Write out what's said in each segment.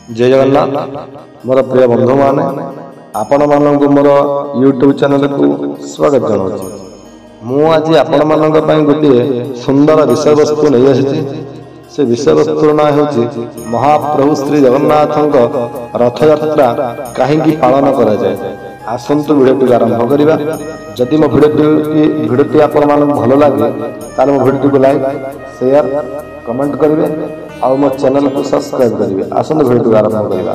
जय जगन्नाथ मोर प्रिय बंधु माने आपण मानक मोर यूट्यूब चैनल को स्वागत जनाऊँ। मु आज आपण मानक पई गोटे सुंदर विषय वस्तु नहीं आसी। से विषय वस्तु ना होची महाप्रभु श्री जगन्नाथक रथ यात्रा कहीं पालन करा जाए। आसंतु भिडियो आरंभ करवा। जदि मो भिडियो आपण मानक भल लगे ताले मो भिडियो को लाइक शेयर कमेंट करेंगे और मो चैनल को सब्सक्राइब करेंगे। आसंतु भिडियो आरंभ करवा।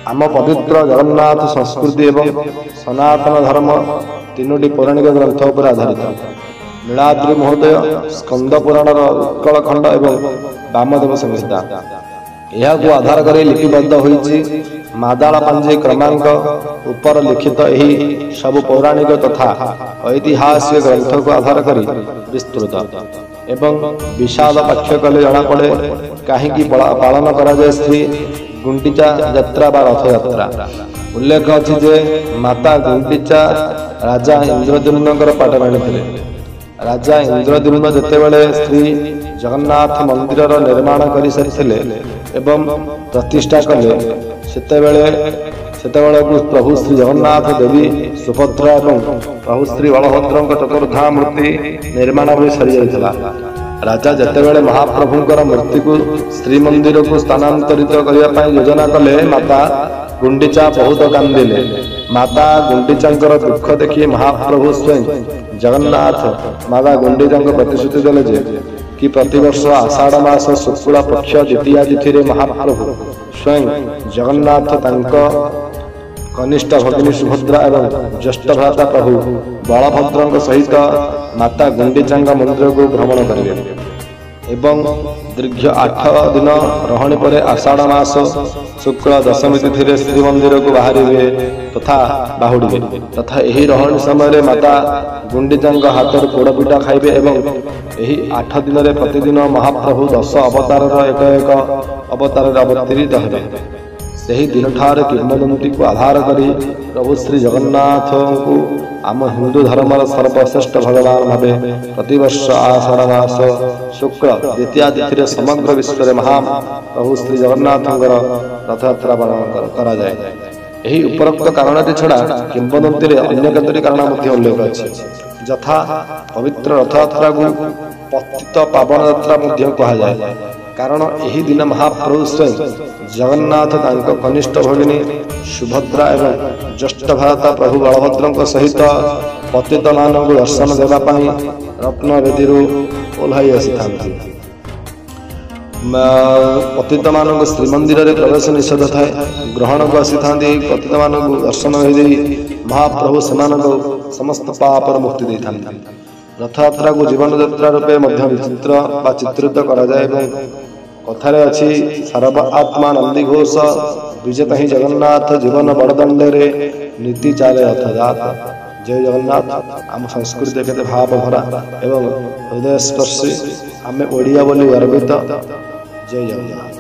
आम पवित्र जगन्नाथ संस्कृति एवं सनातन धर्म तीनोटी पौराणिक ग्रंथ पर आधारित। नीलाद्रि महोदय, स्कंद पुराण उत्कल खंड एवं वामदेव संहिता यह आधार कर लिपिबद्ध होइछि। मादाला पांजे क्रमांक ऊपर लिखित यही सब पौराणिक तथा ऐतिहासिक ग्रंथ को आधार कर विस्तृत एवं विशाल पाठ्य कले जना पड़े कहीं पालन करा जाए श्री गुंडीचा यात्रा बा रथ यात्रा। उल्लेख अच्छी जे माता गुंडीचा राजा इंद्रद्युम्न पाटराणी थे। राजा इंद्रद्युम्न जेतेबेले श्री जगन्नाथ मंदिर निर्माण कर सारी एवं प्रतिष्ठा कले सेतेबेले प्रभु श्री जगन्नाथ देवी सुभद्रा और प्रभु श्री बलभद्र चतुर्धा मूर्ति निर्माण भी सरी जाइथिला। राजा जेतेबेले महाप्रभुंकर मूर्ति को श्रीमंदिर को स्थानांतरित करने योजना कले माता गुंडीचा बहुत कांदिले। माता गुंडीचांकर दुख देखी महाप्रभु स्वयं जगन्नाथ माता गुंडीचा प्रतिश्रुति देले जे कि प्रतिवर्ष आषाढ़ मास शुक्ल पक्ष द्वितीया तिथि महाप्रभु स्वयं जगन्नाथ कनिष्ठ भगिनी सुभद्रा एवं ज्येष्ठ भ्राता प्रभु बलभद्र सहित माता गुंडीचा मंदिर को भ्रमण करेंगे एवं दीर्घ 8 दिन रहणी पर आषाढ़ मास शुक्ल दशमी तिथि श्रीमंदिर को बाहर तथा बाहुड़े तथा यही रहणी समय माता गुंडीचा हाथ पोड़पिठा खाइबे एवं यही 8 दिन प्रतिदिन महाप्रभु 10 अवतार एक अवतार अवतीर्णित हेबे। सही दिन ठार किंवदंती को आधार करी प्रभु श्री जगन्नाथ को आम हिंदू धर्म सर्वश्रेष्ठ भगवान भावे प्रतिवर्ष आषाढ़ मास शुक्ल द्वितीया तिथि समग्र विश्व में महाप्रभु श्री जगन्नाथ रथ यात्रा पालन करा जाए। यही उपरोक्त कारण छड़ा किंवदंती अन्य केतोटी कारण उल्लेख अच्छे। यथा पवित्र रथ यात्रा को पतित पावन यात्रा कहा जाए। कारण यही दिन महाप्रभु स्वयं जगन्नाथ कनिष्ठ भगिनी सुभद्रा एवं ज्येष्ठ भ्राता प्रभु बलभद्र सहित पतित मान दर्शन देवाई रत्न वेदी ओह्लाई आसी पतित मान श्रीमंदिर में प्रवेश निषेध थाए। ग्रहण को आसी पतित मान दर्शन महाप्रभु से समस्त पाप मुक्ति दे था। रथ यात्रा को जीवन यात्रा रूपे विचित्र बा चित्रित करा जाए। कथारे अच्छी सर्व आत्मा नंदी घोष विजेता ही जगन्नाथ जीवन बड़दंड रे नीति चाले रथजात। जय जगन्नाथ। आम संस्कृति केते भाव भरा एवं हृदय स्पर्शी आम ओडिया बोली गर्वित। जय जगन्नाथ।